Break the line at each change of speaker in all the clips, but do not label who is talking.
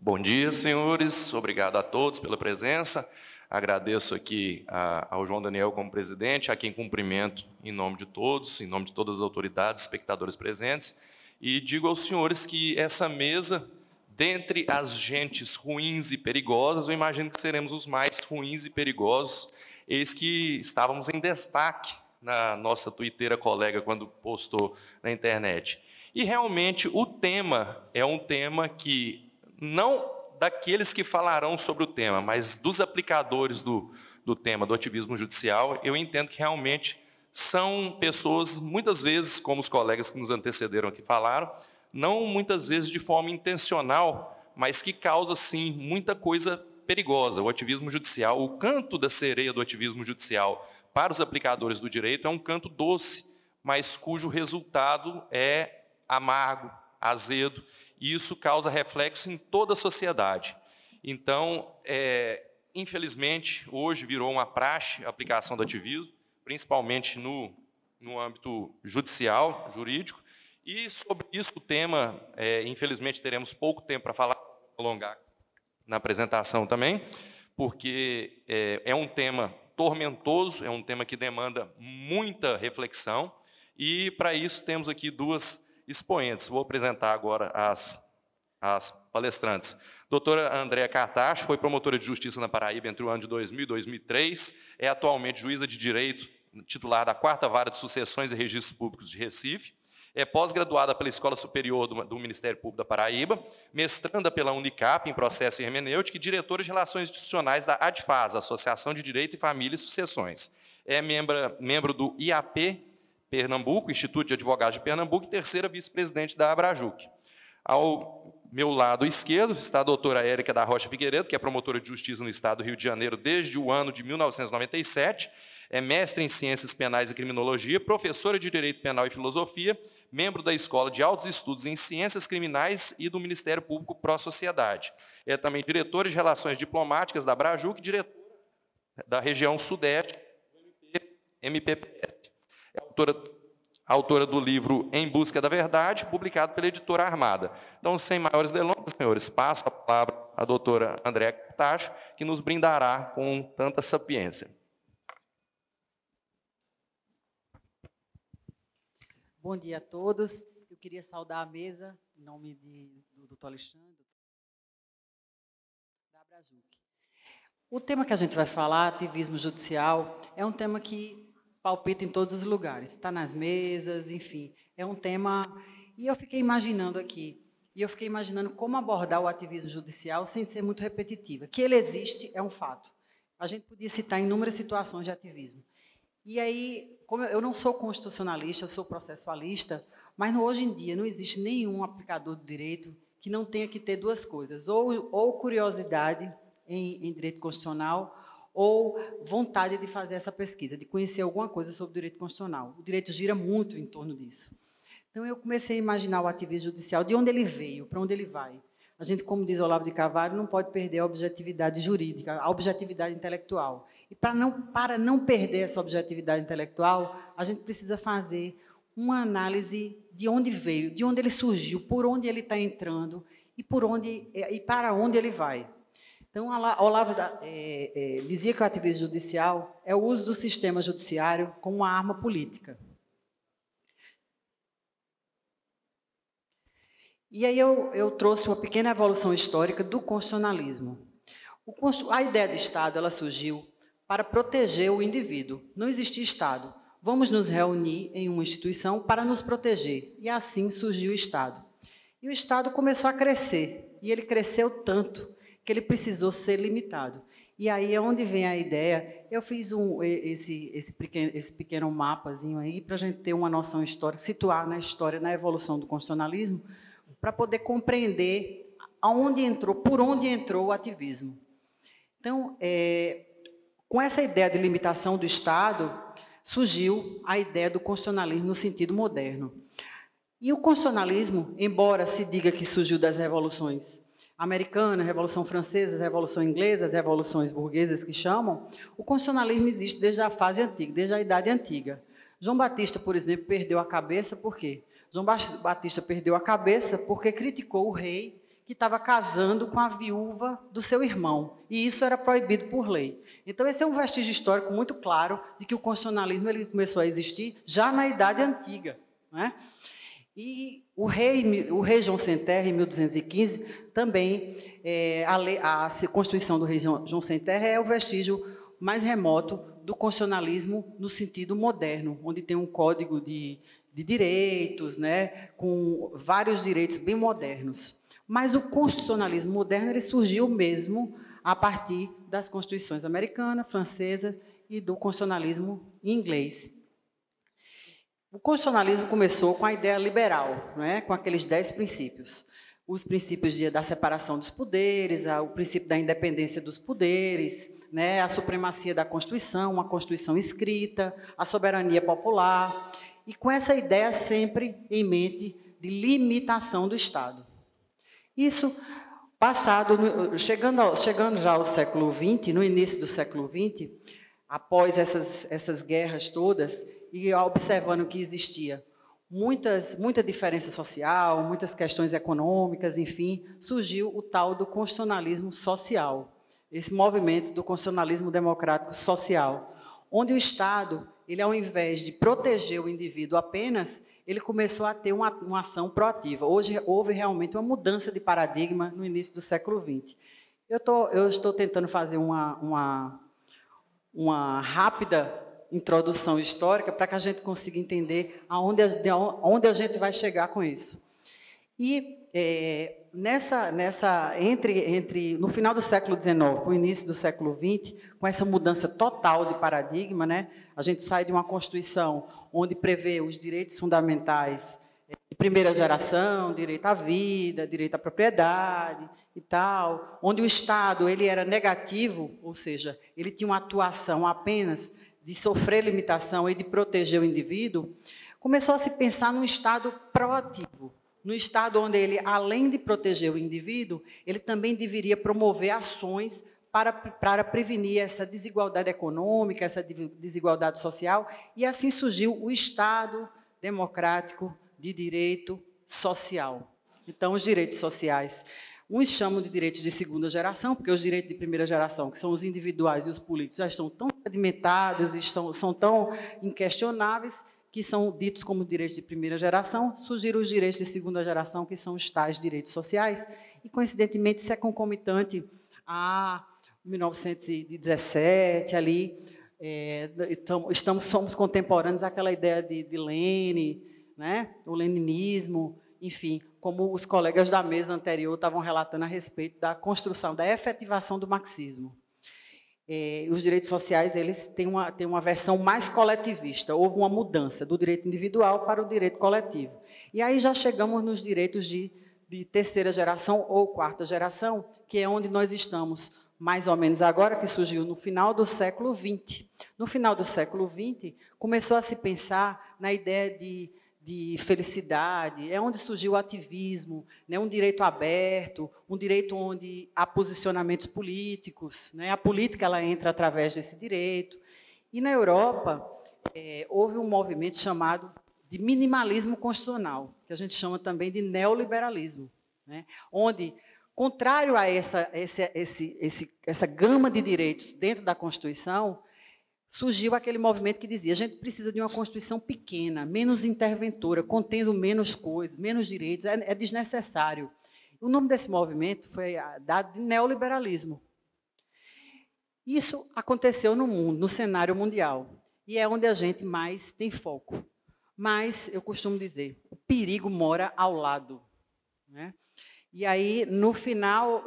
Bom dia, senhores. Obrigado a todos pela presença. Agradeço aqui ao João Daniel como presidente, a quem cumprimento em nome de todos, em nome de todas as autoridades, espectadores presentes, e digo aos senhores que essa mesa, dentre as gentes ruins e perigosas, eu imagino que seremos os mais ruins e perigosos, eis que estávamos em destaque na nossa tuiteira colega quando postou na internet. E realmente o tema é um tema que não daqueles que falarão sobre o tema, mas dos aplicadores do tema do ativismo judicial, eu entendo que realmente são pessoas, muitas vezes, como os colegas que nos antecederam aqui falaram, não muitas vezes de forma intencional, mas que causa, sim, muita coisa perigosa. O ativismo judicial, o canto da sereia do ativismo judicial para os aplicadores do direito é um canto doce, mas cujo resultado é amargo, azedo, e isso causa reflexo em toda a sociedade. Então, infelizmente, hoje virou uma praxe a aplicação do ativismo, principalmente no âmbito judicial, jurídico, e sobre isso o tema, infelizmente, teremos pouco tempo para falar, alongar na apresentação também, porque é um tema tormentoso, é um tema que demanda muita reflexão, e para isso temos aqui duas expoentes. Vou apresentar agora as palestrantes. Doutora Andréa Cartacho foi promotora de justiça na Paraíba entre o ano de 2000 e 2003, é atualmente juíza de direito titular da 4ª Vara de Sucessões e Registros Públicos de Recife, é pós-graduada pela Escola Superior do Ministério Público da Paraíba, mestranda pela Unicap em Processo e Hermenêutica e diretora de Relações Institucionais da ADFAS, Associação de Direito e Família e Sucessões. É membro do IAP Pernambuco, Instituto de Advogados de Pernambuco, e terceira vice-presidente da Abrajuc. Ao meu lado esquerdo está a doutora Érica da Rocha Figueiredo, que é promotora de justiça no Estado do Rio de Janeiro desde o ano de 1997, é mestre em Ciências Penais e Criminologia, professora de Direito Penal e Filosofia, membro da Escola de Altos Estudos em Ciências Criminais e do Ministério Público Pró-Sociedade. É também diretora de Relações Diplomáticas da Abrajuc e diretora da região Sudeste do MPPS. É autora do livro Em Busca da Verdade, publicado pela editora Armada. Então, sem maiores delongas, senhores, passo a palavra à doutora Andréa Cartacho, que nos brindará com tanta sapiência.
Bom dia a todos. Eu queria saudar a mesa, em nome do doutor Alexandre, da Abrajuc. O tema que a gente vai falar, ativismo judicial, é um tema que palpita em todos os lugares, está nas mesas, enfim, é um tema... E eu fiquei imaginando aqui, como abordar o ativismo judicial sem ser muito repetitiva. Que ele existe é um fato. A gente podia citar inúmeras situações de ativismo. E aí, como eu não sou constitucionalista, eu sou processualista, mas hoje em dia não existe nenhum aplicador do direito que não tenha que ter duas coisas, ou curiosidade em direito constitucional, ou vontade de fazer essa pesquisa, de conhecer alguma coisa sobre o direito constitucional. O direito gira muito em torno disso. Então, eu comecei a imaginar o ativismo judicial, de onde ele veio, para onde ele vai. A gente, como diz Olavo de Carvalho, não pode perder a objetividade jurídica, a objetividade intelectual. E para não perder essa objetividade intelectual, a gente precisa fazer uma análise de onde veio, de onde ele surgiu, por onde ele está entrando e para onde ele vai. Então, Olavo dizia que o ativismo judicial é o uso do sistema judiciário como uma arma política. E aí eu trouxe uma pequena evolução histórica do constitucionalismo. A ideia de Estado ela surgiu para proteger o indivíduo. Não existia Estado. Vamos nos reunir em uma instituição para nos proteger. E assim surgiu o Estado. E o Estado começou a crescer. E ele cresceu tanto que ele precisou ser limitado. E aí é onde vem a ideia. Eu fiz esse pequeno mapazinho aí para a gente ter uma noção histórica, situar na história, na evolução do constitucionalismo, para poder compreender aonde entrou, por onde entrou o ativismo. Então, com essa ideia de limitação do Estado, surgiu a ideia do constitucionalismo no sentido moderno. E o constitucionalismo, embora se diga que surgiu das revoluções americana, Revolução Francesa, Revolução Inglesa, as revoluções burguesas que chamam, o constitucionalismo existe desde a fase antiga, desde a Idade Antiga. João Batista, por exemplo, perdeu a cabeça por quê? João Batista perdeu a cabeça porque criticou o rei que estava casando com a viúva do seu irmão, e isso era proibido por lei. Então, esse é um vestígio histórico muito claro de que o constitucionalismo ele começou a existir já na Idade Antiga, né? E o rei João Sem Terra, em 1215, também, a Constituição do rei João Sem Terra é o vestígio mais remoto do constitucionalismo no sentido moderno, onde tem um código de direitos, né, com vários direitos bem modernos. Mas o constitucionalismo moderno ele surgiu mesmo a partir das constituições americana, francesa e do constitucionalismo inglês. O constitucionalismo começou com a ideia liberal, né, com aqueles 10 princípios. Os princípios da separação dos poderes, o princípio da independência dos poderes, né, a supremacia da Constituição, uma Constituição escrita, a soberania popular, e com essa ideia sempre em mente de limitação do Estado. Isso, chegando já ao século XX, no início do século XX, após essas guerras todas, e observando que existia muita diferença social, muitas questões econômicas, enfim, surgiu o tal do constitucionalismo social, esse movimento do constitucionalismo democrático social, onde o Estado, ele, ao invés de proteger o indivíduo apenas, ele começou a ter uma ação proativa. Hoje houve realmente uma mudança de paradigma no início do século XX. Eu estou tentando fazer uma rápida introdução histórica para que a gente consiga entender onde a gente vai chegar com isso. E no final do século XIX, no início do século XX, com essa mudança total de paradigma, né, a gente sai de uma Constituição onde prevê os direitos fundamentais de primeira geração, direito à vida, direito à propriedade e tal, onde o Estado ele era negativo, ou seja, ele tinha uma atuação apenas de sofrer limitação e de proteger o indivíduo, começou a se pensar num Estado proativo, no Estado onde ele, além de proteger o indivíduo, ele também deveria promover ações para prevenir essa desigualdade econômica, essa desigualdade social, e assim surgiu o Estado democrático de direito social. Então, os direitos sociais, uns chamam de direitos de segunda geração, porque os direitos de primeira geração, que são os individuais e os políticos, já estão tão sedimentados e são tão inquestionáveis, que são ditos como direitos de primeira geração, surgiram os direitos de segunda geração, que são os tais direitos sociais, e, coincidentemente, isso é concomitante a 1917, ali, somos contemporâneos àquela ideia de Lênin, né, o leninismo, enfim, como os colegas da mesa anterior estavam relatando a respeito da construção, da efetivação do marxismo. Os direitos sociais eles têm uma versão mais coletivista. Houve uma mudança do direito individual para o direito coletivo. E aí já chegamos nos direitos de terceira geração ou quarta geração, que é onde nós estamos, mais ou menos agora, que surgiu no final do século XX. No final do século XX, começou a se pensar na ideia de felicidade, é onde surgiu o ativismo, né, um direito aberto, um direito onde há posicionamentos políticos, né, a política ela entra através desse direito. E na Europa, houve um movimento chamado de minimalismo constitucional, que a gente chama também de neoliberalismo, né, onde, contrário a essa gama de direitos dentro da Constituição, surgiu aquele movimento que dizia: a gente precisa de uma Constituição pequena, menos interventora, contendo menos coisas, menos direitos, é desnecessário. O nome desse movimento foi dado de neoliberalismo. Isso aconteceu no mundo, no cenário mundial, e é onde a gente mais tem foco. Mas, eu costumo dizer, o perigo mora ao lado, né? E aí,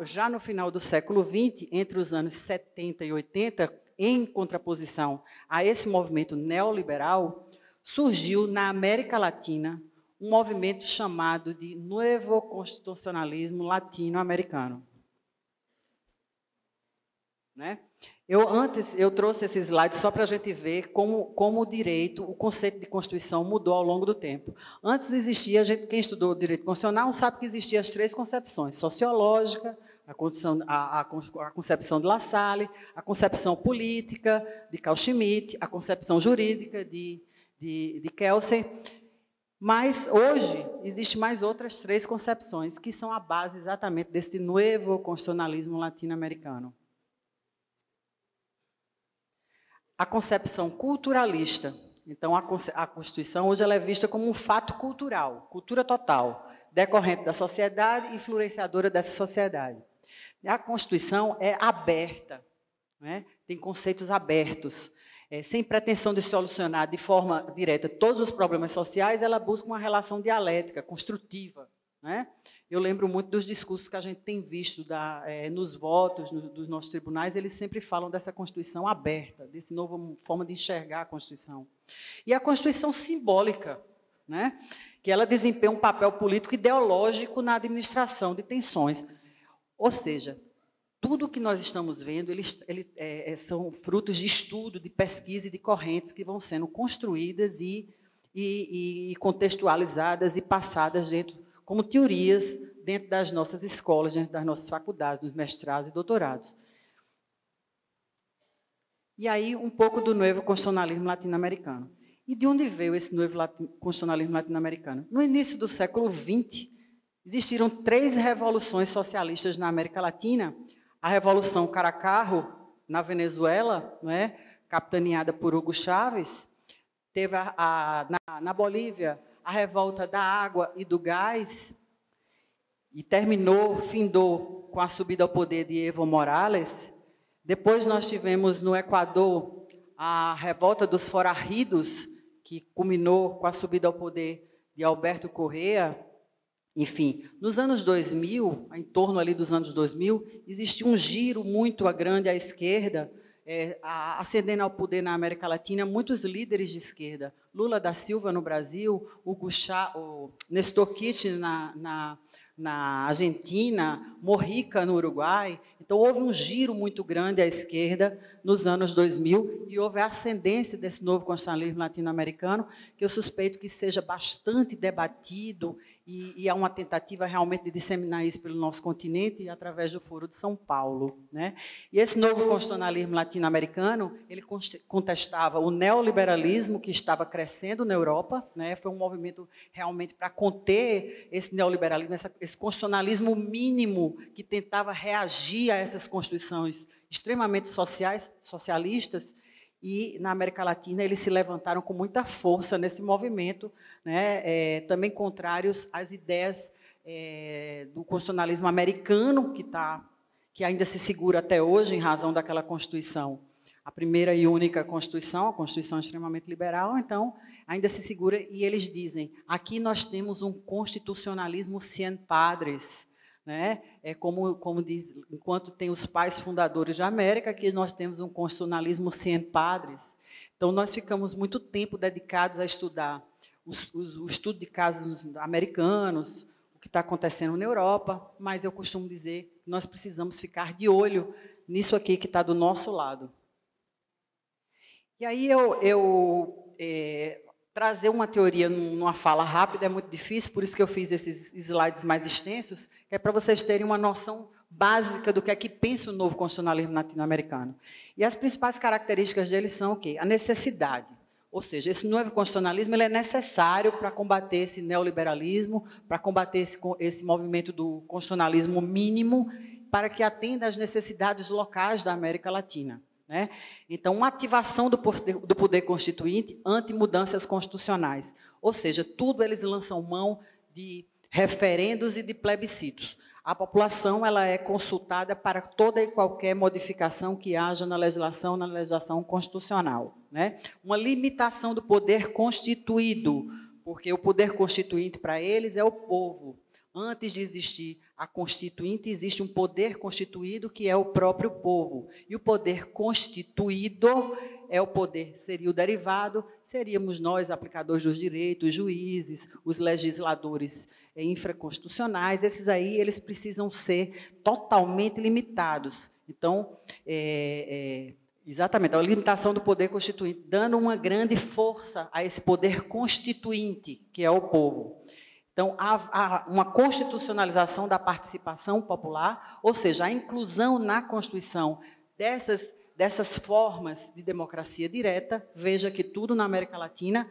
já no final do século XX, entre os anos 70 e 80, em contraposição a esse movimento neoliberal, surgiu na América Latina um movimento chamado de Novo Constitucionalismo Latino-Americano. Né? Eu trouxe esse slide só para a gente ver como o direito, o conceito de Constituição mudou ao longo do tempo. Antes existia, quem estudou direito constitucional sabe que existiam as 3 concepções: sociológica, a concepção de La Salle, a concepção política de Carl Schmitt, a concepção jurídica de Kelsen. Mas, hoje, existem mais outras 3 concepções, que são a base exatamente desse novo constitucionalismo latino-americano. A concepção culturalista. Então, a Constituição, hoje, ela é vista como um fato cultural, cultura total, decorrente da sociedade e influenciadora dessa sociedade. A Constituição é aberta, né? Tem conceitos abertos. Sem pretensão de solucionar de forma direta todos os problemas sociais, ela busca uma relação dialética, construtiva, né? Eu lembro muito dos discursos que a gente tem visto nos votos dos nossos tribunais, eles sempre falam dessa Constituição aberta, dessa nova forma de enxergar a Constituição. E a Constituição simbólica, né? Que ela desempenha um papel político ideológico na administração de tensões. Ou seja, tudo que nós estamos vendo, são frutos de estudo, de pesquisa e de correntes que vão sendo construídas e contextualizadas e passadas como teorias dentro das nossas escolas, dentro das nossas faculdades, nos mestrados e doutorados. E aí, um pouco do novo constitucionalismo latino-americano. E de onde veio esse novo constitucionalismo latino-americano? No início do século XX, existiram 3 revoluções socialistas na América Latina. A Revolução Caracarro, na Venezuela, não é? Capitaneada por Hugo Chávez. Teve na Bolívia a revolta da água e do gás, e findou com a subida ao poder de Evo Morales. Depois nós tivemos no Equador a revolta dos forajidos, que culminou com a subida ao poder de Alberto Correa. Enfim, nos anos 2000, em torno ali dos anos 2000, existiu um giro muito grande à esquerda, ascendendo ao poder na América Latina muitos líderes de esquerda. Lula da Silva no Brasil, o Nestor Kirchner na Argentina, Mujica no Uruguai. Então, houve um giro muito grande à esquerda nos anos 2000 e houve a ascendência desse novo constitucionalismo latino-americano, que eu suspeito que seja bastante debatido e há uma tentativa realmente de disseminar isso pelo nosso continente e através do Foro de São Paulo, né? E esse novo constitucionalismo latino-americano, ele contestava o neoliberalismo que estava crescendo na Europa, né? Foi um movimento realmente para conter esse neoliberalismo, esse constitucionalismo mínimo que tentava reagir a essas constituições extremamente socialistas, e na América Latina eles se levantaram com muita força nesse movimento, né? Também contrários às ideias do constitucionalismo americano, que ainda se segura até hoje em razão daquela Constituição, a primeira e única Constituição, a Constituição extremamente liberal. Então, ainda se segura, e eles dizem, aqui nós temos um constitucionalismo cien padres, né? Como diz, enquanto tem os pais fundadores da América, aqui nós temos um constitucionalismo cien padres. Então, nós ficamos muito tempo dedicados a estudar o estudo de casos americanos, o que está acontecendo na Europa, mas eu costumo dizer que nós precisamos ficar de olho nisso aqui que está do nosso lado. E aí trazer uma teoria numa fala rápida é muito difícil, por isso que eu fiz esses slides mais extensos, que é para vocês terem uma noção básica do que é que pensa o novo constitucionalismo latino-americano. E as principais características dele são o quê? A necessidade. Ou seja, esse novo constitucionalismo ele é necessário para combater esse neoliberalismo, para combater esse movimento do constitucionalismo mínimo, para que atenda às necessidades locais da América Latina, né? Então, uma ativação do poder constituinte ante mudanças constitucionais. Ou seja, tudo eles lançam mão de referendos e de plebiscitos. A população ela é consultada para toda e qualquer modificação que haja na legislação constitucional, né? Uma limitação do poder constituído, porque o poder constituinte para eles é o povo. Antes de existir a constituinte, existe um poder constituído que é o próprio povo. E o poder constituído é o poder, seria o derivado, seríamos nós, aplicadores dos direitos, os juízes, os legisladores infraconstitucionais. Esses aí, eles precisam ser totalmente limitados. Então, exatamente, a limitação do poder constituinte, dando uma grande força a esse poder constituinte, que é o povo. Então, há uma constitucionalização da participação popular, ou seja, a inclusão na Constituição dessas formas de democracia direta. Veja que tudo na América Latina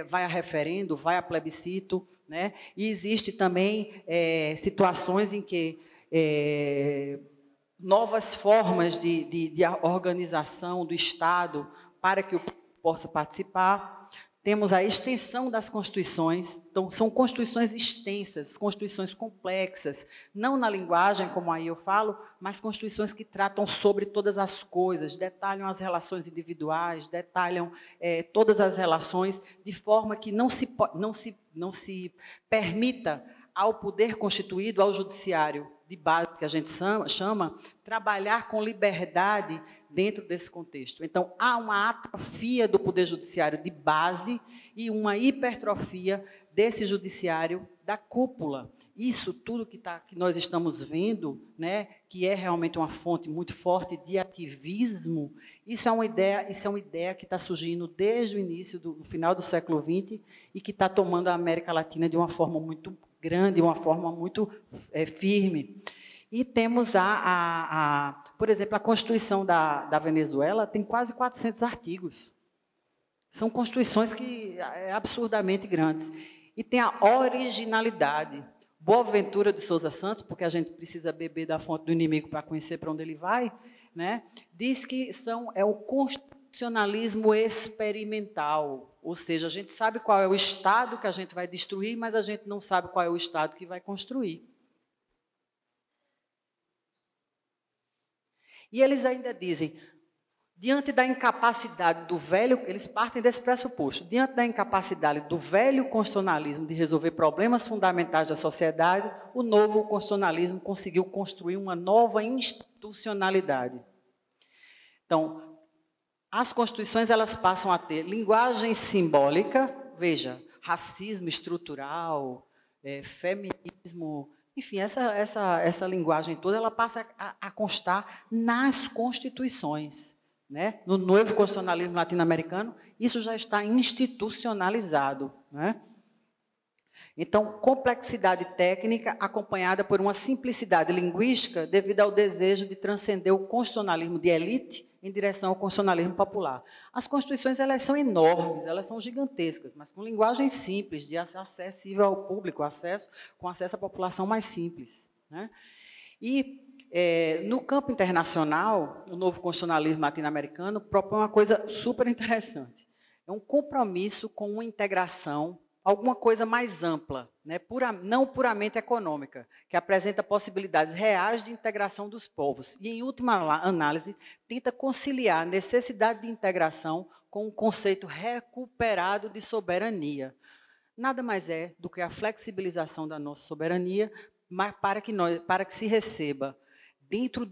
vai a referendo, vai a plebiscito, né? E existe também situações em que novas formas de organização do Estado para que o povo possa participar. Temos a extensão das constituições, então, são constituições extensas, constituições complexas, não na linguagem, como aí eu falo, mas constituições que tratam sobre todas as coisas, detalham as relações individuais, detalham todas as relações, de forma que não se permita ao poder constituído, ao judiciário de base, que a gente chama, trabalhar com liberdade dentro desse contexto. Então, há uma atrofia do poder judiciário de base e uma hipertrofia desse judiciário da cúpula. Isso tudo que nós estamos vendo, né, que é realmente uma fonte muito forte de ativismo, isso é uma ideia que está surgindo desde o início, do final do século XX, e que está tomando a América Latina de uma forma muito grande, uma forma muito firme. E temos, por exemplo, a Constituição da Venezuela tem quase 400 artigos. São constituições que absurdamente grandes. E tem a originalidade. Boaventura de Souza Santos, porque a gente precisa beber da fonte do inimigo para conhecer para onde ele vai, né? Diz que é o constitucionalismo experimental, ou seja, a gente sabe qual é o Estado que a gente vai destruir, mas a gente não sabe qual é o Estado que vai construir. E eles ainda dizem, diante da incapacidade do velho, eles partem desse pressuposto, diante da incapacidade do velho constitucionalismo de resolver problemas fundamentais da sociedade, o novo constitucionalismo conseguiu construir uma nova institucionalidade. Então, as constituições elas passam a ter linguagem simbólica, veja, racismo estrutural, feminismo, enfim, essa linguagem toda ela passa a constar nas constituições. Né? No novo constitucionalismo latino-americano, isso já está institucionalizado. Né? Então, complexidade técnica acompanhada por uma simplicidade linguística devido ao desejo de transcender o constitucionalismo de elite em direção ao constitucionalismo popular. As constituições elas são enormes, elas são gigantescas, mas com linguagem simples, de acessível ao público, com acesso à população mais simples. Né? E no campo internacional, o novo constitucionalismo latino-americano propõe uma coisa super interessante. É um compromisso com uma integração, alguma coisa mais ampla, né, não puramente econômica, que apresenta possibilidades reais de integração dos povos. E, em última análise, tenta conciliar a necessidade de integração com um conceito recuperado de soberania. Nada mais é do que a flexibilização da nossa soberania para que se receba dentro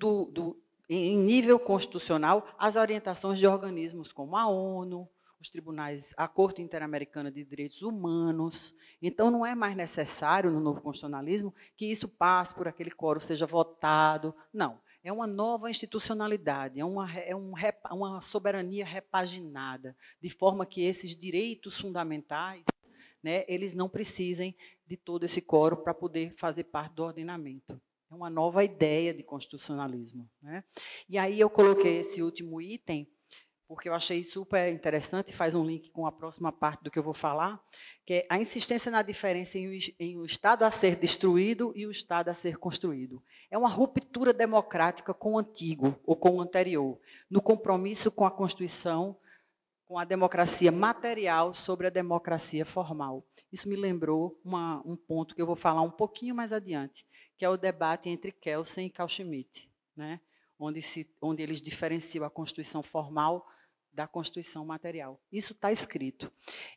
em nível constitucional, as orientações de organismos como a ONU, os tribunais, a Corte Interamericana de Direitos Humanos. Então, não é mais necessário, no novo constitucionalismo, que isso passe por aquele quórum, seja votado. Não, é uma nova institucionalidade, é uma soberania repaginada, de forma que esses direitos fundamentais, né, eles não precisem de todo esse quórum para poder fazer parte do ordenamento. É uma nova ideia de constitucionalismo. Né? E aí eu coloquei esse último item, porque eu achei super interessante, e faz um link com a próxima parte do que eu vou falar, que é a insistência na diferença em o Estado a ser destruído e o Estado a ser construído. É uma ruptura democrática com o antigo, ou com o anterior, no compromisso com a Constituição, com a democracia material sobre a democracia formal. Isso me lembrou um ponto que eu vou falar um pouquinho mais adiante, que é o debate entre Kelsen e Carl Schmitt, né? onde eles diferenciam a Constituição formal da Constituição material. Isso está escrito.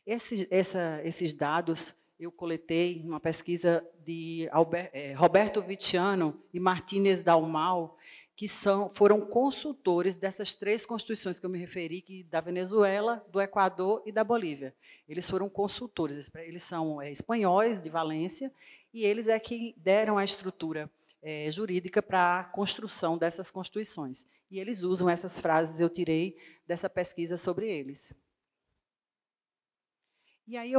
Esses dados eu coletei numa pesquisa de Roberto Viciano e Martínez Dalmau, que foram consultores dessas 3 constituições que eu me referi, da Venezuela, do Equador e da Bolívia. Eles foram consultores, eles são espanhóis, de Valência, e eles é que deram a estrutura jurídica para a construção dessas constituições. E eles usam essas frases, eu tirei dessa pesquisa sobre eles. E aí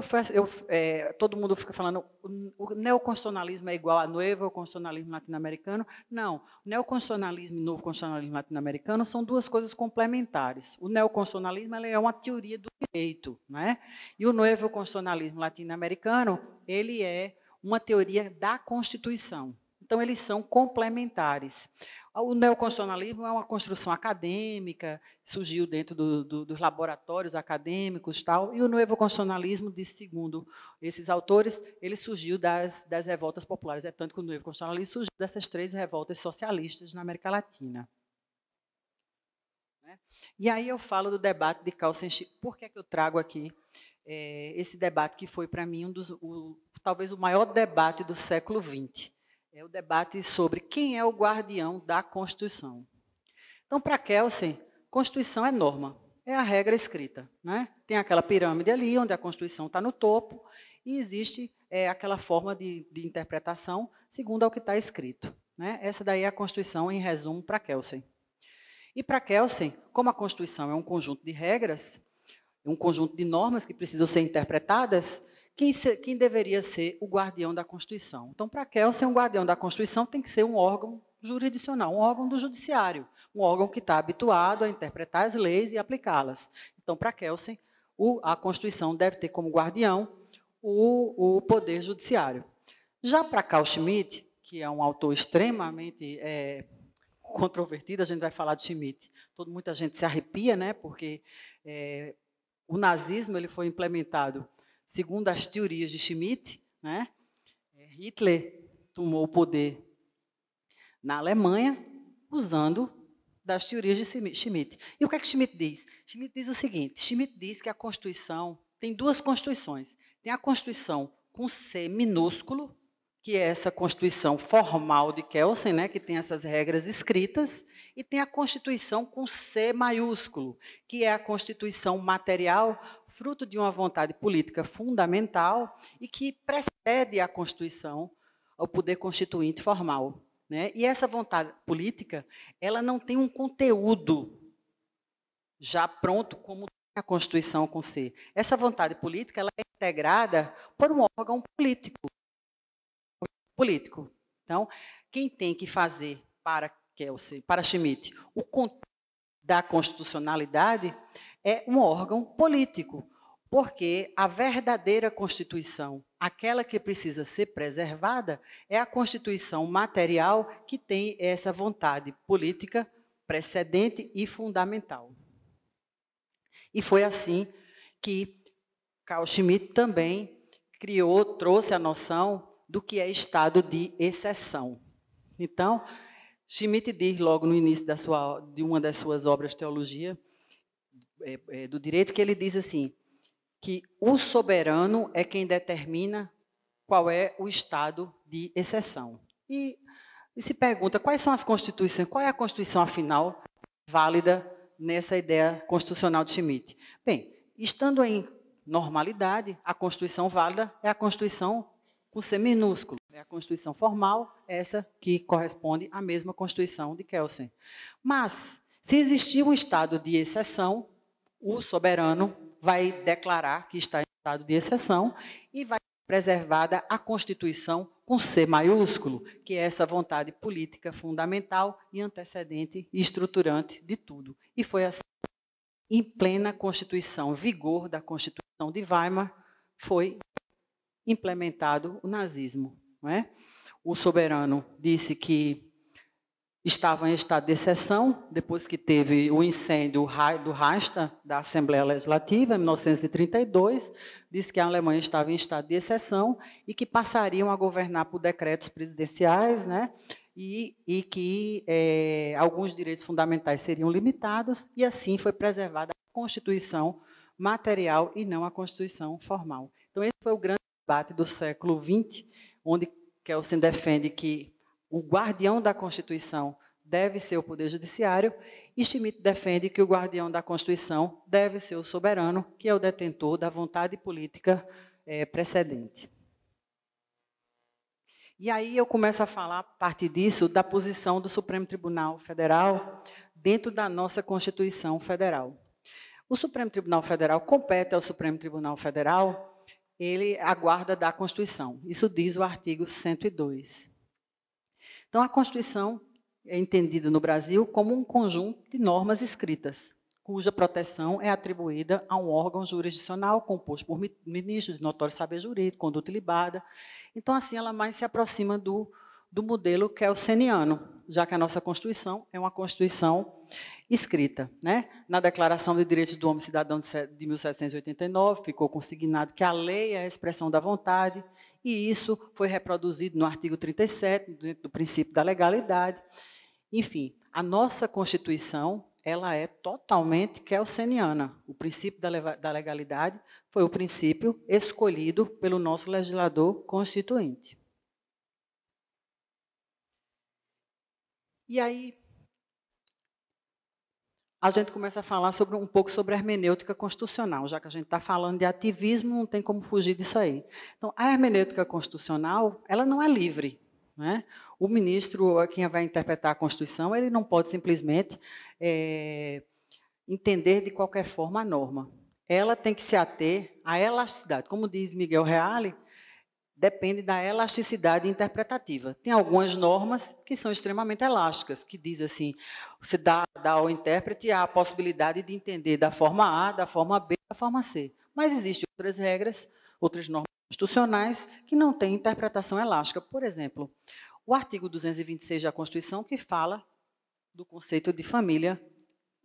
todo mundo fica falando o neoconstitucionalismo é igual ao novo constitucionalismo latino-americano. Não, o neoconstitucionalismo e o novo constitucionalismo latino-americano são duas coisas complementares. O neoconstitucionalismo é uma teoria do direito, né? E o novo constitucionalismo latino-americano ele é uma teoria da Constituição. Então, eles são complementares. O neoconstitucionalismo é uma construção acadêmica, surgiu dentro dos laboratórios acadêmicos, tal, e o neoconstitucionalismo, segundo esses autores, ele surgiu das revoltas populares. É tanto que o neoconstitucionalismo surgiu dessas 3 revoltas socialistas na América Latina. E aí eu falo do debate de Kelsen-Schmitt. Por que é que eu trago aqui esse debate que foi, para mim, talvez o maior debate do século XX? É o debate sobre quem é o guardião da Constituição. Então, para Kelsen, Constituição é norma, é a regra escrita, né? Tem aquela pirâmide ali, onde a Constituição está no topo, e existe aquela forma de interpretação segundo ao que está escrito, né? Essa daí é a Constituição, em resumo, para Kelsen. E para Kelsen, como a Constituição é um conjunto de regras, um conjunto de normas que precisam ser interpretadas, quem deveria ser o guardião da Constituição? Então, para Kelsen, o guardião da Constituição tem que ser um órgão jurisdicional, um órgão do judiciário, um órgão que está habituado a interpretar as leis e aplicá-las. Então, para Kelsen, a Constituição deve ter como guardião o poder judiciário. Já para Carl Schmitt, que é um autor extremamente controvertido, a gente vai falar de Schmitt, muita gente se arrepia, né, porque o nazismo ele foi implementado segundo as teorias de Schmitt, né? Hitler tomou o poder na Alemanha usando das teorias de Schmitt. E o que é que Schmitt diz? Schmitt diz o seguinte, Schmitt diz que a Constituição tem 2 Constituições. Tem a Constituição com C minúsculo, que é essa Constituição formal de Kelsen, né, que tem essas regras escritas, e tem a Constituição com C maiúsculo, que é a Constituição material, fruto de uma vontade política fundamental e que precede a Constituição, ao poder constituinte formal, né? E essa vontade política, ela não tem um conteúdo já pronto como a Constituição com C. Essa vontade política ela é integrada por um órgão político. Então, quem tem que fazer para Kelsen, para Schmitt, o conteúdo da constitucionalidade é um órgão político, porque a verdadeira Constituição, aquela que precisa ser preservada, é a Constituição material que tem essa vontade política precedente e fundamental. E foi assim que Carl Schmitt também trouxe a noção do que é estado de exceção. Então, Schmitt diz logo no início de uma das suas obras de teologia do direito, que ele diz assim, que o soberano é quem determina qual é o estado de exceção. E se pergunta, quais são as constituições, qual é a Constituição, afinal, válida nessa ideia constitucional de Schmitt? Bem, estando em normalidade, a Constituição válida é a Constituição com C minúsculo. É a Constituição formal, essa que corresponde à mesma Constituição de Kelsen. Mas, se existir um estado de exceção, o soberano vai declarar que está em estado de exceção e vai ser preservada a Constituição com C maiúsculo, que é essa vontade política fundamental e antecedente e estruturante de tudo. E foi assim, em plena Constituição, vigor da Constituição de Weimar, foi implementado o nazismo. Não é? O soberano disse que estava em estado de exceção, depois que teve o incêndio do Reichstag, da Assembleia Legislativa, em 1932, disse que a Alemanha estava em estado de exceção e que passariam a governar por decretos presidenciais, né? E que alguns direitos fundamentais seriam limitados, e assim foi preservada a Constituição material e não a Constituição formal. Então, esse foi o grande debate do século XX, onde Kelsen defende que o guardião da Constituição deve ser o Poder Judiciário, e Schmitt defende que o guardião da Constituição deve ser o soberano, que é o detentor da vontade política precedente. E aí eu começo a falar, a partir disso, da posição do Supremo Tribunal Federal dentro da nossa Constituição Federal. O Supremo Tribunal Federal compete ao Supremo Tribunal Federal ele aguarda da Constituição. Isso diz o artigo 102. Então, a Constituição é entendida no Brasil como um conjunto de normas escritas, cuja proteção é atribuída a um órgão jurisdicional composto por ministros de notório saber jurídico, conduta ilibada. Então, assim, ela mais se aproxima do modelo kelseniano, já que a nossa Constituição é uma Constituição escrita. Né? Na Declaração de Direitos do Homem e Cidadão de 1789, ficou consignado que a lei é a expressão da vontade, e isso foi reproduzido no artigo 37, dentro do princípio da legalidade. Enfim, a nossa Constituição ela é totalmente kelseniana. O princípio da legalidade foi o princípio escolhido pelo nosso legislador constituinte. E aí, a gente começa a falar um pouco sobre a hermenêutica constitucional, já que a gente está falando de ativismo, não tem como fugir disso aí. Então, a hermenêutica constitucional, ela não é livre. Né? O ministro, quem vai interpretar a Constituição, ele não pode simplesmente entender de qualquer forma a norma. Ela tem que se ater à elasticidade. Como diz Miguel Reale, depende da elasticidade interpretativa. Tem algumas normas que são extremamente elásticas, que diz assim, você dá ao intérprete a possibilidade de entender da forma A, da forma B, da forma C. Mas existem outras regras, outras normas constitucionais que não têm interpretação elástica. Por exemplo, o artigo 226 da Constituição, que fala do conceito de família,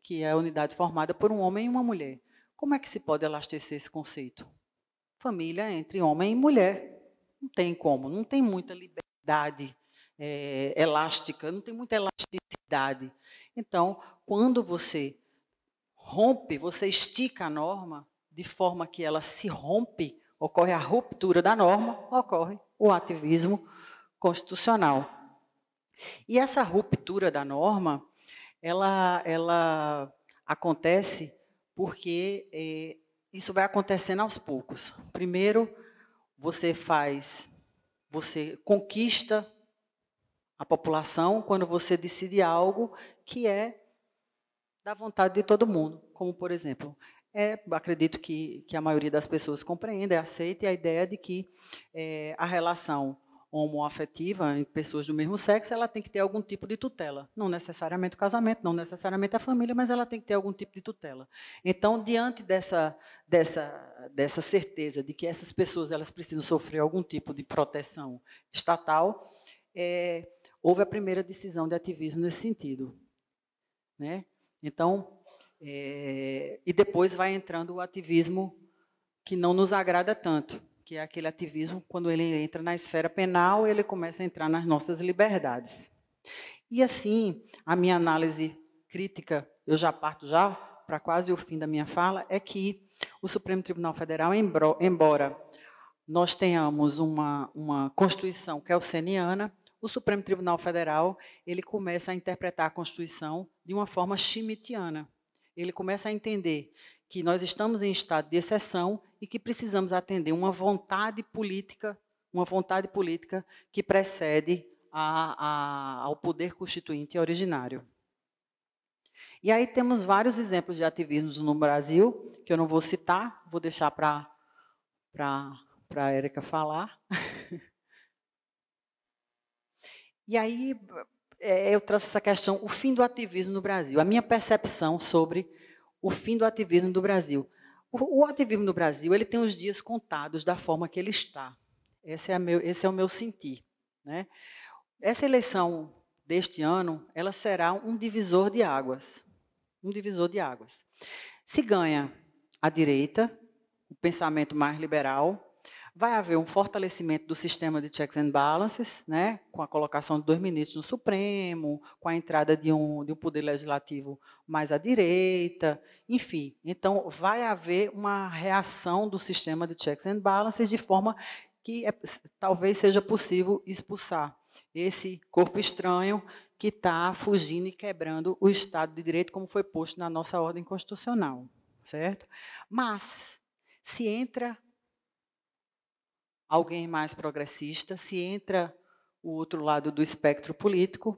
que é a unidade formada por um homem e uma mulher. Como é que se pode elastecer esse conceito? Família entre homem e mulher. Não tem como, não tem muita liberdade elástica, não tem muita elasticidade. Então, quando você rompe, você estica a norma de forma que ela se rompe, ocorre a ruptura da norma, ocorre o ativismo constitucional. E essa ruptura da norma, ela acontece porque isso vai acontecendo aos poucos. Primeiro, você conquista a população quando você decide algo que é da vontade de todo mundo, como, por exemplo, acredito que a maioria das pessoas compreenda e aceite a ideia de que a relação homoafetiva em pessoas do mesmo sexo, ela tem que ter algum tipo de tutela. Não necessariamente o casamento, não necessariamente a família, mas ela tem que ter algum tipo de tutela. Então, diante dessa certeza de que essas pessoas elas precisam sofrer algum tipo de proteção estatal, houve a primeira decisão de ativismo nesse sentido. Né? Então, e depois vai entrando o ativismo que não nos agrada tanto, que é aquele ativismo, quando ele entra na esfera penal, ele começa a entrar nas nossas liberdades. E, assim, a minha análise crítica, eu já parto para quase o fim da minha fala, é que o Supremo Tribunal Federal, embora nós tenhamos uma Constituição kelseniana, o Supremo Tribunal Federal ele começa a interpretar a Constituição de uma forma schmittiana. Ele começa a entender que nós estamos em estado de exceção e que precisamos atender uma vontade política que precede ao poder constituinte originário. E aí temos vários exemplos de ativismos no Brasil, que eu não vou citar, vou deixar para a Érica falar. E aí eu trouxe essa questão, o fim do ativismo no Brasil, a minha percepção sobre o fim do ativismo do Brasil. O ativismo no Brasil ele tem os dias contados da forma que ele está. Esse é o meu sentir. Né? Essa eleição deste ano ela será um divisor de águas. Um divisor de águas. Se ganha a direita, o pensamento mais liberal, vai haver um fortalecimento do sistema de checks and balances, né, com a colocação de 2 ministros no Supremo, com a entrada de um poder legislativo mais à direita, enfim. Então, vai haver uma reação do sistema de checks and balances de forma que talvez seja possível expulsar esse corpo estranho que está fugindo e quebrando o Estado de Direito, como foi posto na nossa ordem constitucional. Certo? Mas, se entra alguém mais progressista, se entra o outro lado do espectro político,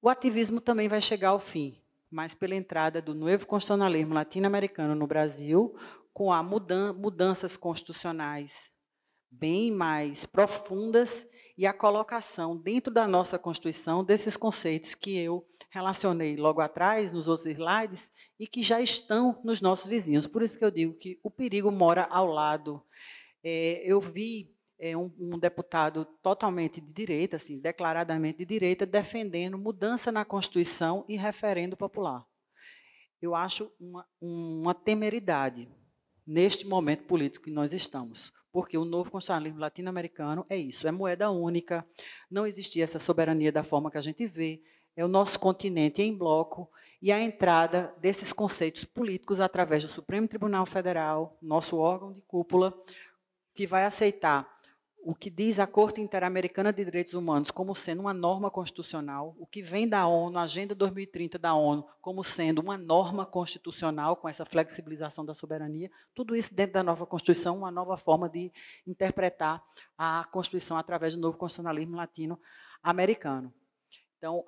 o ativismo também vai chegar ao fim, mas pela entrada do novo constitucionalismo latino-americano no Brasil, com mudanças constitucionais bem mais profundas e a colocação dentro da nossa Constituição desses conceitos que eu relacionei logo atrás, nos outros slides, e que já estão nos nossos vizinhos. Por isso que eu digo que o perigo mora ao lado. Eu vi um deputado totalmente de direita, assim, declaradamente de direita, defendendo mudança na Constituição e referendo popular. Eu acho uma temeridade neste momento político que nós estamos, porque o novo constitucionalismo latino-americano é isso, é moeda única, não existia essa soberania da forma que a gente vê, é o nosso continente em bloco e a entrada desses conceitos políticos através do Supremo Tribunal Federal, nosso órgão de cúpula, que vai aceitar o que diz a Corte Interamericana de Direitos Humanos como sendo uma norma constitucional, o que vem da ONU, a Agenda 2030 da ONU, como sendo uma norma constitucional, com essa flexibilização da soberania, tudo isso dentro da nova Constituição, uma nova forma de interpretar a Constituição através do novo constitucionalismo latino-americano. Então,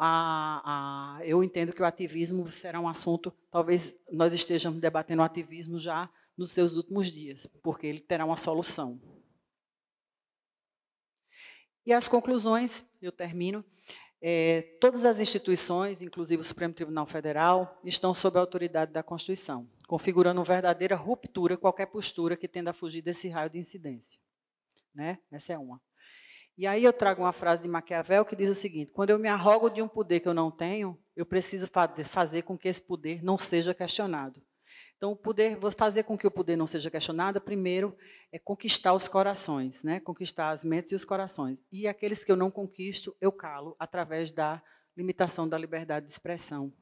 eu entendo que o ativismo será um assunto, talvez nós estejamos debatendo o ativismo já nos seus últimos dias, porque ele terá uma solução. E as conclusões, eu termino, todas as instituições, inclusive o Supremo Tribunal Federal, estão sob a autoridade da Constituição, configurando uma verdadeira ruptura qualquer postura que tenda a fugir desse raio de incidência. Né? Essa é uma. E aí eu trago uma frase de Maquiavel que diz o seguinte: quando eu me arrogo de um poder que eu não tenho, eu preciso fazer com que esse poder não seja questionado. Então, vou fazer com que o poder não seja questionado, primeiro, é conquistar os corações, né? Conquistar as mentes e os corações. E aqueles que eu não conquisto, eu calo, através da limitação da liberdade de expressão.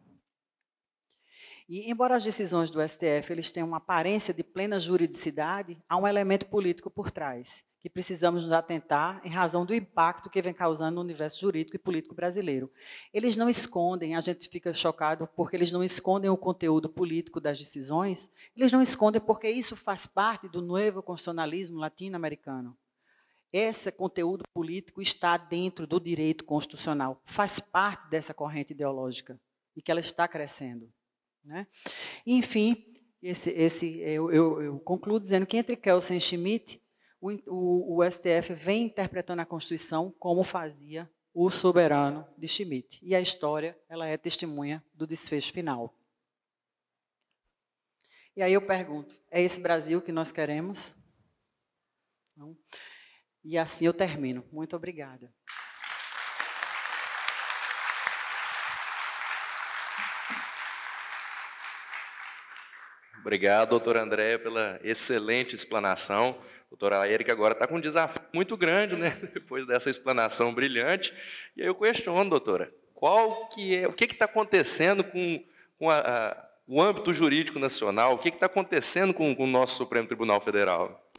E, embora as decisões do STF eles tenham uma aparência de plena juridicidade, há um elemento político por trás, que precisamos nos atentar em razão do impacto que vem causando no universo jurídico e político brasileiro. Eles não escondem, a gente fica chocado porque eles não escondem o conteúdo político das decisões, eles não escondem porque isso faz parte do novo constitucionalismo latino-americano. Esse conteúdo político está dentro do direito constitucional, faz parte dessa corrente ideológica e que ela está crescendo. Né? Enfim, eu concluo dizendo que entre Kelsen e Schmitt, o STF vem interpretando a Constituição como fazia o soberano de Schmitt. E a história ela é testemunha do desfecho final. E aí eu pergunto, é esse Brasil que nós queremos? Não? E assim eu termino. Muito obrigada.
Obrigado, doutora Andréia, pela excelente explanação. Doutora Érica agora está com um desafio muito grande, né? Depois dessa explanação brilhante. E aí eu questiono, doutora, o que está acontecendo com o âmbito jurídico nacional? O que está acontecendo com o nosso Supremo Tribunal Federal?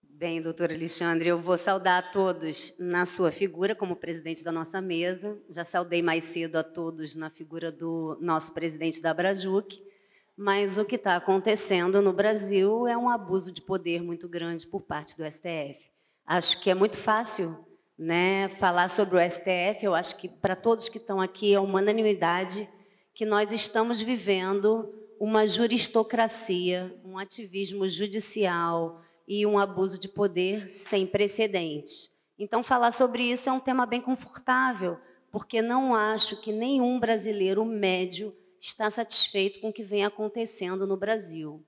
Bem, doutor Alexandre, eu vou saudar a todos na sua figura como presidente da nossa mesa. Já saudei mais cedo a todos na figura do nosso presidente da Abrajuc. Mas o que está acontecendo no Brasil é um abuso de poder muito grande por parte do STF. Acho que é muito fácil, né, falar sobre o STF. Eu acho que, para todos que estão aqui, é uma unanimidade que nós estamos vivendo uma juristocracia, um ativismo judicial e um abuso de poder sem precedentes. Então, falar sobre isso é um tema bem confortável, porque não acho que nenhum brasileiro médio está satisfeito com o que vem acontecendo no Brasil.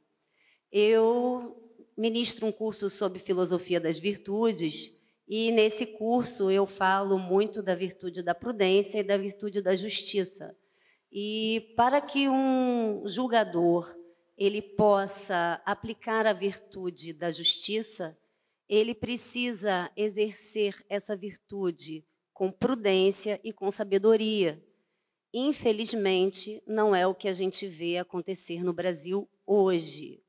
Eu ministro um curso sobre filosofia das virtudes e, nesse curso, eu falo muito da virtude da prudência e da virtude da justiça. E, para que um julgador ele possa aplicar a virtude da justiça, ele precisa exercer essa virtude com prudência e com sabedoria. Infelizmente, não é o que a gente vê acontecer no Brasil hoje.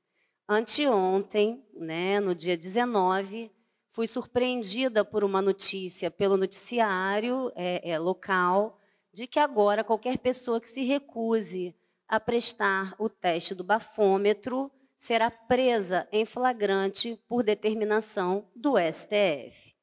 Anteontem, né, no dia 19, fui surpreendida por uma notícia pelo noticiário local de que agora qualquer pessoa que se recuse a prestar o teste do bafômetro será presa em flagrante por determinação do STF.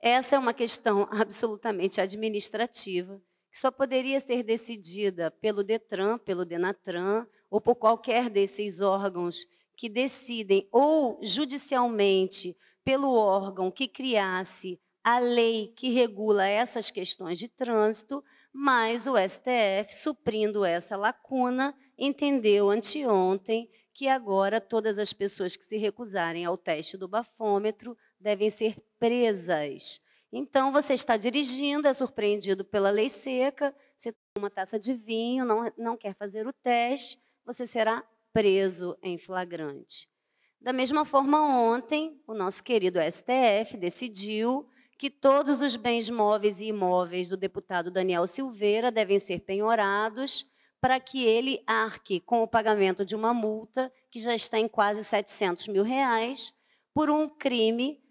Essa é uma questão absolutamente administrativa, que só poderia ser decidida pelo DETRAN, pelo DENATRAN, ou por qualquer desses órgãos que decidem ou judicialmente pelo órgão que criasse a lei que regula essas questões de trânsito, mas o STF, suprindo essa lacuna, entendeu anteontem que agora todas as pessoas que se recusarem ao teste do bafômetro devem ser presas. Então, você está dirigindo, é surpreendido pela lei seca, você toma uma taça de vinho, não quer fazer o teste, você será preso em flagrante. Da mesma forma, ontem, o nosso querido STF decidiu que todos os bens móveis e imóveis do deputado Daniel Silveira devem ser penhorados para que ele arque com o pagamento de uma multa que já está em quase R$700 mil, por um crime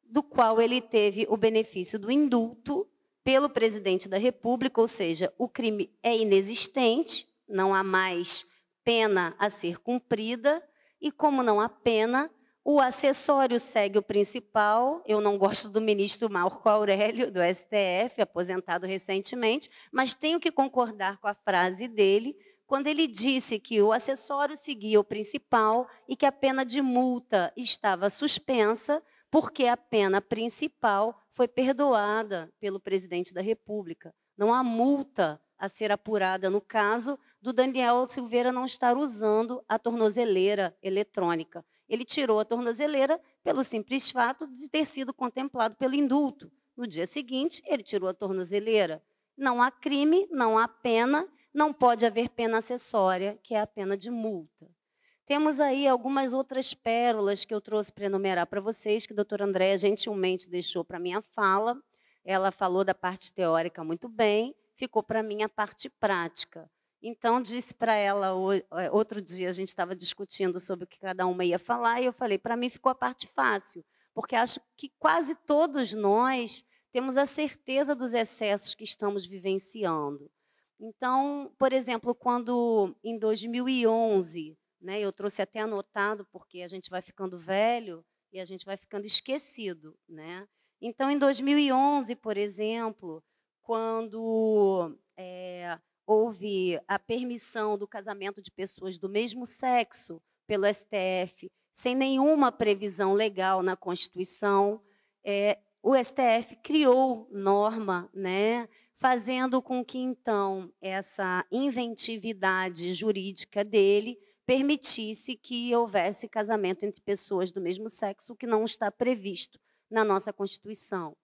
do qual ele teve o benefício do indulto pelo presidente da República, ou seja, o crime é inexistente, não há mais pena a ser cumprida, e como não há pena, o acessório segue o principal. Eu não gosto do ministro Marco Aurélio, do STF, aposentado recentemente, mas tenho que concordar com a frase dele, quando ele disse que o acessório seguia o principal e que a pena de multa estava suspensa, porque a pena principal foi perdoada pelo presidente da República. Não há multa a ser apurada no caso do Daniel Silveira não estar usando a tornozeleira eletrônica. Ele tirou a tornozeleira pelo simples fato de ter sido contemplado pelo indulto. No dia seguinte, ele tirou a tornozeleira. Não há crime, não há pena, não pode haver pena acessória, que é a pena de multa. Temos aí algumas outras pérolas que eu trouxe para enumerar para vocês, que a doutora Andréa gentilmente deixou para a minha fala. Ela falou da parte teórica muito bem, ficou para mim a parte prática. Então, disse para ela, outro dia a gente estava discutindo sobre o que cada uma ia falar, e eu falei, para mim ficou a parte fácil, porque acho que quase todos nós temos a certeza dos excessos que estamos vivenciando. Então, por exemplo, quando em 2011, eu trouxe até anotado, porque a gente vai ficando velho e a gente vai ficando esquecido. Então, em 2011, por exemplo, quando houve a permissão do casamento de pessoas do mesmo sexo pelo STF, sem nenhuma previsão legal na Constituição, o STF criou norma, fazendo com que, então, essa inventividade jurídica dele permitisse que houvesse casamento entre pessoas do mesmo sexo, o que não está previsto na nossa Constituição.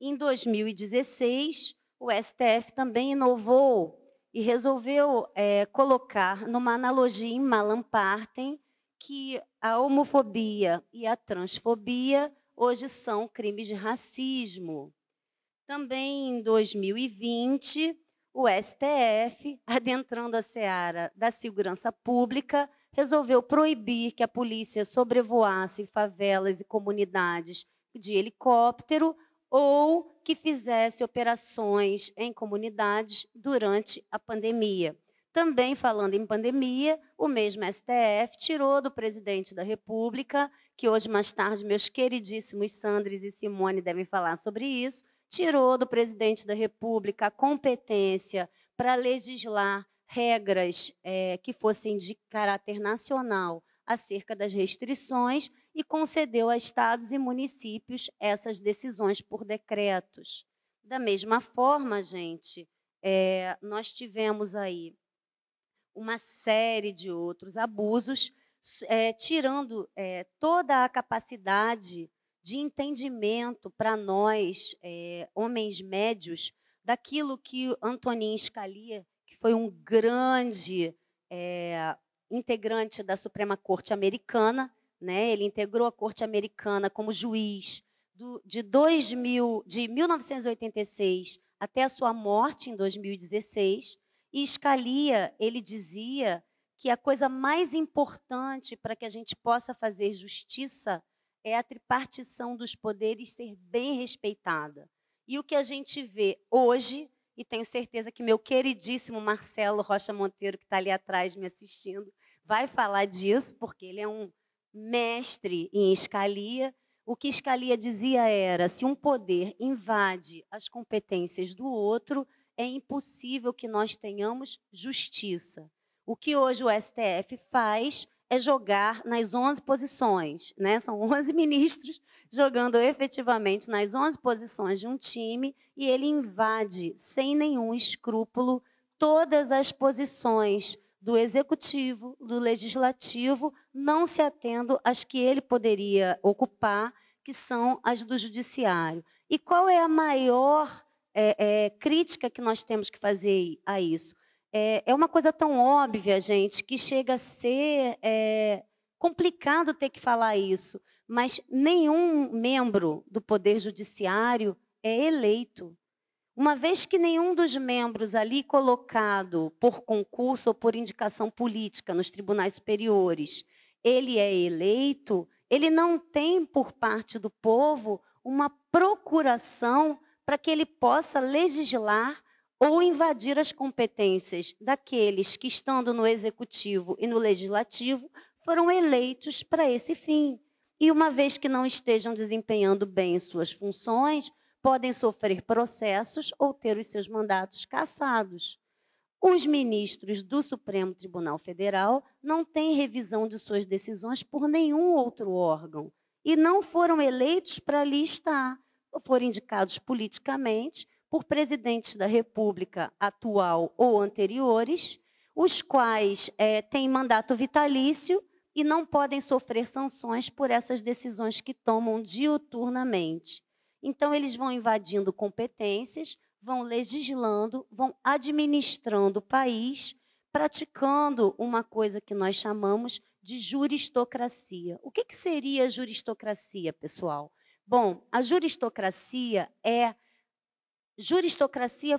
Em 2016, o STF também inovou e resolveu colocar numa analogia em Malam Partem que a homofobia e a transfobia hoje são crimes de racismo. Também em 2020, o STF, adentrando a seara da segurança pública, resolveu proibir que a polícia sobrevoasse favelas e comunidades de helicóptero ou que fizesse operações em comunidades durante a pandemia. Também falando em pandemia, o mesmo STF tirou do presidente da República, que hoje mais tarde meus queridíssimos Sandres e Simone devem falar sobre isso, tirou do presidente da República a competência para legislar regras que fossem de caráter nacional acerca das restrições e concedeu a estados e municípios essas decisões por decretos. Da mesma forma, gente, nós tivemos aí uma série de outros abusos, tirando toda a capacidade de entendimento para nós, homens médios, daquilo que Antonin Scalia, que foi um grande integrante da Suprema Corte Americana, ele integrou a Corte Americana como juiz de 1986 até a sua morte em 2016, e Scalia, ele dizia que a coisa mais importante para que a gente possa fazer justiça é a tripartição dos poderes ser bem respeitada. E o que a gente vê hoje, e tenho certeza que meu queridíssimo Marcelo Rocha Monteiro, que está ali atrás me assistindo, vai falar disso, porque ele é um mestre em Scalia. O que Scalia dizia era, se um poder invade as competências do outro, é impossível que nós tenhamos justiça. O que hoje o STF faz é jogar nas 11 posições, né? São 11 ministros jogando efetivamente nas 11 posições de um time, e ele invade, sem nenhum escrúpulo, todas as posições do executivo, do legislativo, não se atendo às que ele poderia ocupar, que são as do judiciário. E qual é a maior crítica que nós temos que fazer a isso? É uma coisa tão óbvia, gente, que chega a ser complicado ter que falar isso, mas nenhum membro do Poder Judiciário é eleito. Uma vez que nenhum dos membros ali colocado por concurso ou por indicação política nos tribunais superiores, ele é eleito, ele não tem por parte do povo uma procuração para que ele possa legislar ou invadir as competências daqueles que, estando no executivo e no legislativo, foram eleitos para esse fim. E uma vez que não estejam desempenhando bem suas funções, podem sofrer processos ou ter os seus mandatos cassados. Os ministros do Supremo Tribunal Federal não têm revisão de suas decisões por nenhum outro órgão e não foram eleitos para ali estar, ou foram indicados politicamente por presidentes da República atual ou anteriores, os quais têm mandato vitalício e não podem sofrer sanções por essas decisões que tomam diuturnamente. Então, eles vão invadindo competências, vão legislando, vão administrando o país, praticando uma coisa que nós chamamos de juristocracia. O que seria a juristocracia, pessoal? Bom, a juristocracia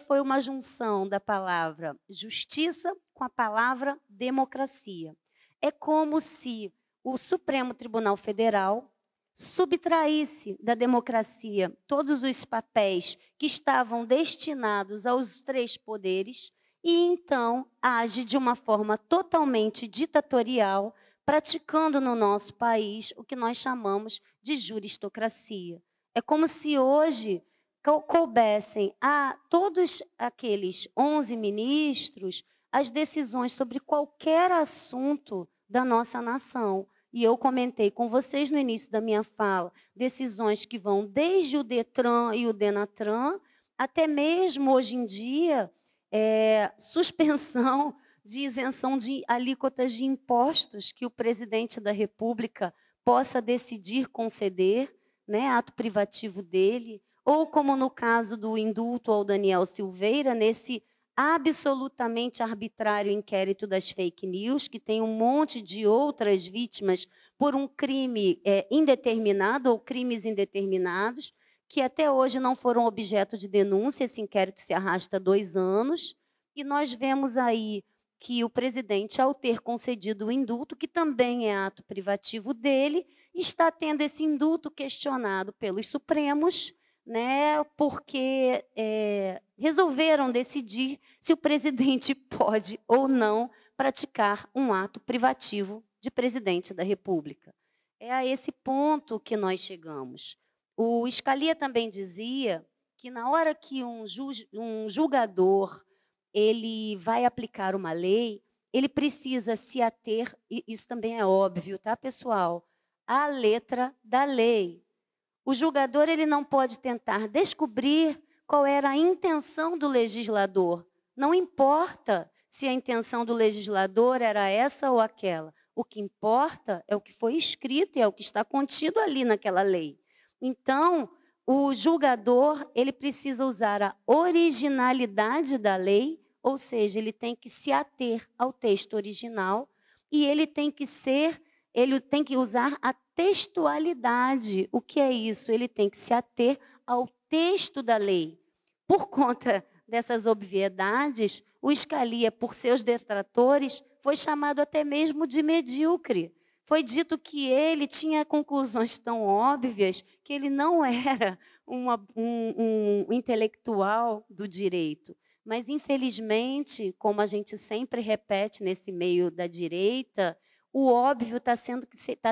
foi uma junção da palavra justiça com a palavra democracia. É como se o Supremo Tribunal Federal subtraísse da democracia todos os papéis que estavam destinados aos 3 poderes e, então, age de uma forma totalmente ditatorial, praticando no nosso país o que nós chamamos de juristocracia. É como se hoje coubessem a todos aqueles 11 ministros as decisões sobre qualquer assunto da nossa nação. E eu comentei com vocês no início da minha fala, decisões que vão desde o Detran e o Denatran, até mesmo, hoje em dia, suspensão de isenção de alíquotas de impostos que o presidente da República possa decidir conceder, né, ato privativo dele, ou como no caso do indulto ao Daniel Silveira, nesse absolutamente arbitrário inquérito das fake news, que tem um monte de outras vítimas por um crime indeterminado ou crimes indeterminados, que até hoje não foram objeto de denúncia. Esse inquérito se arrasta há 2 anos, e nós vemos aí que o presidente, ao ter concedido o indulto, que também é ato privativo dele, está tendo esse indulto questionado pelos Supremos, né, porque resolveram decidir se o presidente pode ou não praticar um ato privativo de presidente da República. É a esse ponto que nós chegamos. O Scalia também dizia que, na hora que um julgador ele vai aplicar uma lei, ele precisa se ater, e isso também é óbvio, tá, pessoal, à letra da lei. O julgador ele não pode tentar descobrir qual era a intenção do legislador. Não importa se a intenção do legislador era essa ou aquela. O que importa é o que foi escrito e é o que está contido ali naquela lei. Então, o julgador ele precisa usar a originalidade da lei, ou seja, ele tem que se ater ao texto original e ele tem que usar a textualidade. O que é isso? Ele tem que se ater ao texto da lei. Por conta dessas obviedades, o Scalia, por seus detratores, foi chamado até mesmo de medíocre. Foi dito que ele tinha conclusões tão óbvias que ele não era um intelectual do direito. Mas, infelizmente, como a gente sempre repete nesse meio da direita, o óbvio está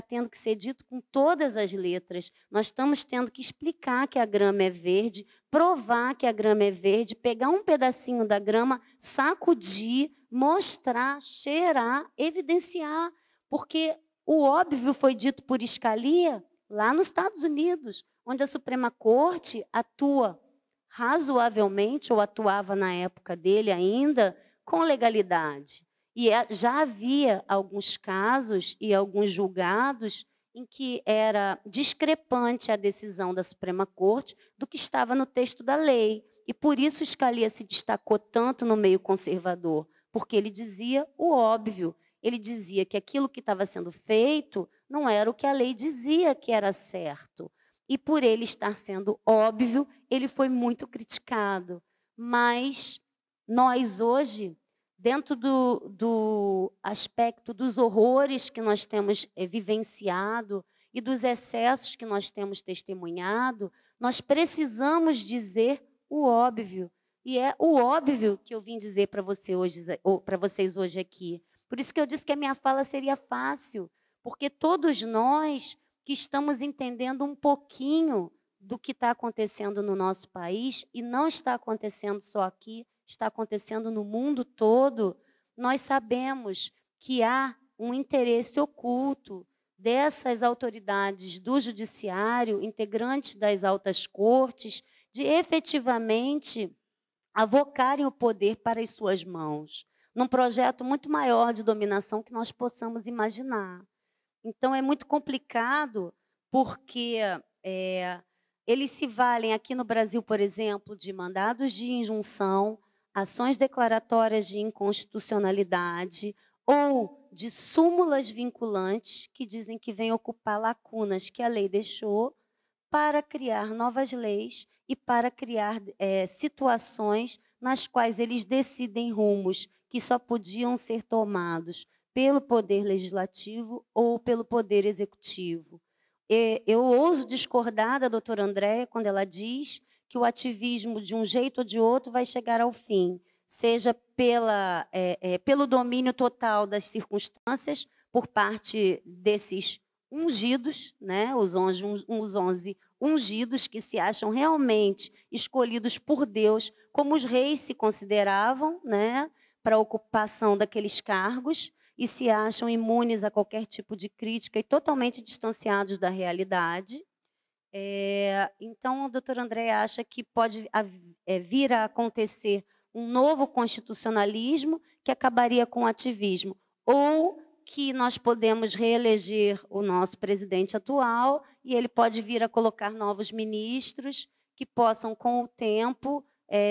tendo que ser dito com todas as letras. Nós estamos tendo que explicar que a grama é verde, provar que a grama é verde, pegar um pedacinho da grama, sacudir, mostrar, cheirar, evidenciar. porque o óbvio foi dito por Scalia lá nos Estados Unidos, onde a Suprema Corte atua razoavelmente, ou atuava na época dele ainda, com legalidade. E já havia alguns casos e alguns julgados em que era discrepante a decisão da Suprema Corte do que estava no texto da lei. E por isso Scalia se destacou tanto no meio conservador, porque ele dizia o óbvio. Ele dizia que aquilo que estava sendo feito não era o que a lei dizia que era certo. E por ele estar sendo óbvio, ele foi muito criticado. Mas nós hoje, dentro do aspecto dos horrores que nós temos vivenciado e dos excessos que nós temos testemunhado, nós precisamos dizer o óbvio. E é o óbvio que eu vim dizer para vocês hoje aqui. Por isso que eu disse que a minha fala seria fácil, porque todos nós que estamos entendendo um pouquinho do que está acontecendo no nosso país, e não está acontecendo só aqui, está acontecendo no mundo todo, nós sabemos que há um interesse oculto dessas autoridades do judiciário, integrantes das altas cortes, de efetivamente avocarem o poder para as suas mãos, num projeto muito maior de dominação que nós possamos imaginar. Então, é muito complicado, porque eles se valem aqui no Brasil, por exemplo, de mandados de injunção, ações declaratórias de inconstitucionalidade ou de súmulas vinculantes que dizem que vêm ocupar lacunas que a lei deixou para criar novas leis e para criar situações nas quais eles decidem rumos que só podiam ser tomados pelo Poder Legislativo ou pelo Poder Executivo. Eu ouso discordar da doutora Andréia quando ela diz que o ativismo, de um jeito ou de outro, vai chegar ao fim, seja pelo domínio total das circunstâncias por parte desses ungidos, né, os 11 ungidos que se acham realmente escolhidos por Deus, como os reis se consideravam, né, para a ocupação daqueles cargos, e se acham imunes a qualquer tipo de crítica e totalmente distanciados da realidade. Então, a doutora Andréia acha que pode vir a acontecer um novo constitucionalismo que acabaria com o ativismo, ou que nós podemos reeleger o nosso presidente atual e ele pode vir a colocar novos ministros que possam, com o tempo,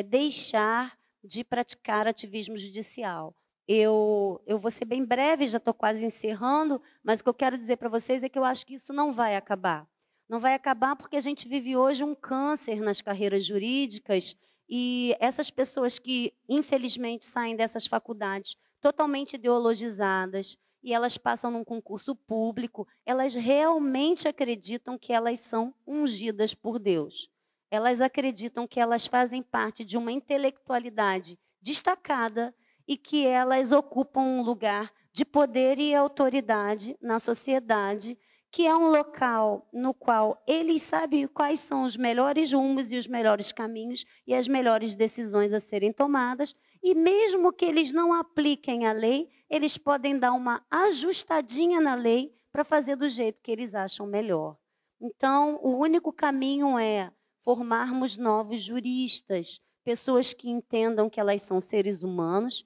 deixar de praticar ativismo judicial. Eu vou ser bem breve, já estou quase encerrando, mas o que eu quero dizer para vocês é que eu acho que isso não vai acabar. Não vai acabar porque a gente vive hoje um câncer nas carreiras jurídicas e essas pessoas que, infelizmente, saem dessas faculdades totalmente ideologizadas e elas passam num concurso público, elas realmente acreditam que elas são ungidas por Deus. Elas acreditam que elas fazem parte de uma intelectualidade destacada e que elas ocupam um lugar de poder e autoridade na sociedade, que é um local no qual eles sabem quais são os melhores rumos e os melhores caminhos e as melhores decisões a serem tomadas, e mesmo que eles não apliquem a lei, eles podem dar uma ajustadinha na lei para fazer do jeito que eles acham melhor. Então, o único caminho é formarmos novos juristas, pessoas que entendam que elas são seres humanos,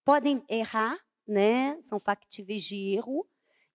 podem errar, né? São factíveis de erro,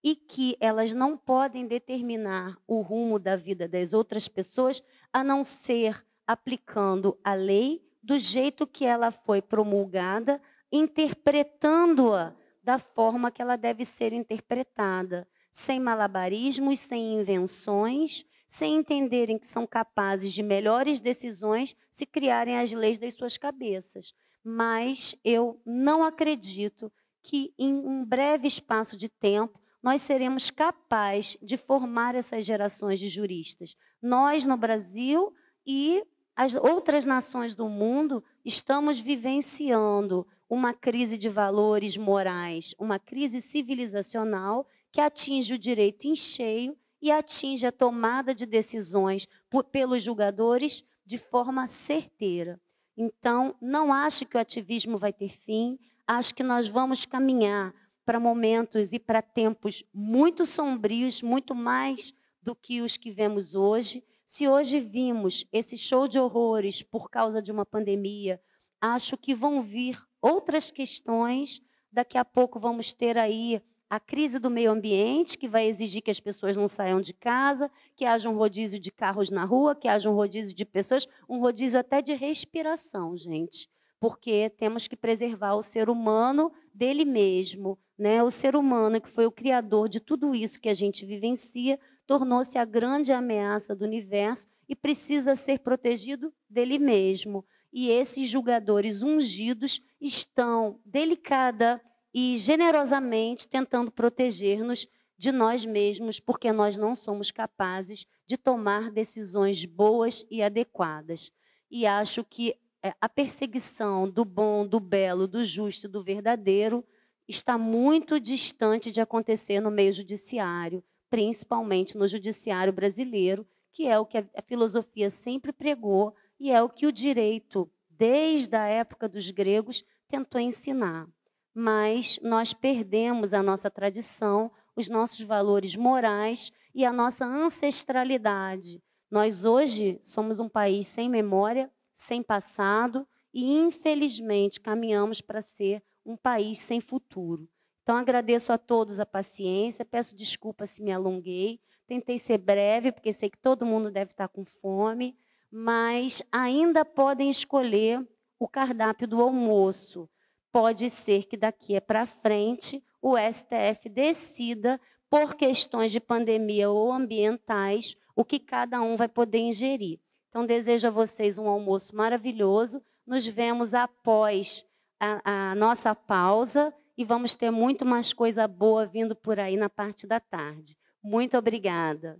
e que elas não podem determinar o rumo da vida das outras pessoas a não ser aplicando a lei do jeito que ela foi promulgada, interpretando-a da forma que ela deve ser interpretada, sem malabarismos, sem invenções, sem entenderem que são capazes de melhores decisões se criarem as leis das suas cabeças. Mas eu não acredito que, em um breve espaço de tempo, nós seremos capazes de formar essas gerações de juristas. Nós, no Brasil, e as outras nações do mundo, estamos vivenciando uma crise de valores morais, uma crise civilizacional que atinge o direito em cheio e atinge a tomada de decisões pelos julgadores de forma certeira. Então, não acho que o ativismo vai ter fim, acho que nós vamos caminhar para momentos e para tempos muito sombrios, muito mais do que os que vemos hoje. Se hoje vimos esse show de horrores por causa de uma pandemia, acho que vão vir outras questões. Daqui a pouco vamos ter aí a crise do meio ambiente, que vai exigir que as pessoas não saiam de casa, que haja um rodízio de carros na rua, que haja um rodízio de pessoas, um rodízio até de respiração, gente, porque temos que preservar o ser humano dele mesmo, né? O ser humano, que foi o criador de tudo isso que a gente vivencia, tornou-se a grande ameaça do universo e precisa ser protegido dele mesmo. E esses julgadores ungidos estão delicada e generosamente tentando proteger-nos de nós mesmos, porque nós não somos capazes de tomar decisões boas e adequadas. E acho que a perseguição do bom, do belo, do justo, do verdadeiro está muito distante de acontecer no meio judiciário, principalmente no judiciário brasileiro, que é o que a filosofia sempre pregou e é o que o direito, desde a época dos gregos, tentou ensinar. Mas nós perdemos a nossa tradição, os nossos valores morais e a nossa ancestralidade. Nós hoje somos um país sem memória, sem passado e, infelizmente, caminhamos para ser um país sem futuro. Então, agradeço a todos a paciência, peço desculpa se me alonguei, tentei ser breve, porque sei que todo mundo deve estar com fome, mas ainda podem escolher o cardápio do almoço. Pode ser que daqui para frente o STF decida, por questões de pandemia ou ambientais, o que cada um vai poder ingerir. Então, desejo a vocês um almoço maravilhoso. Nos vemos após a nossa pausa e vamos ter muito mais coisa boa vindo por aí na parte da tarde. Muito obrigada.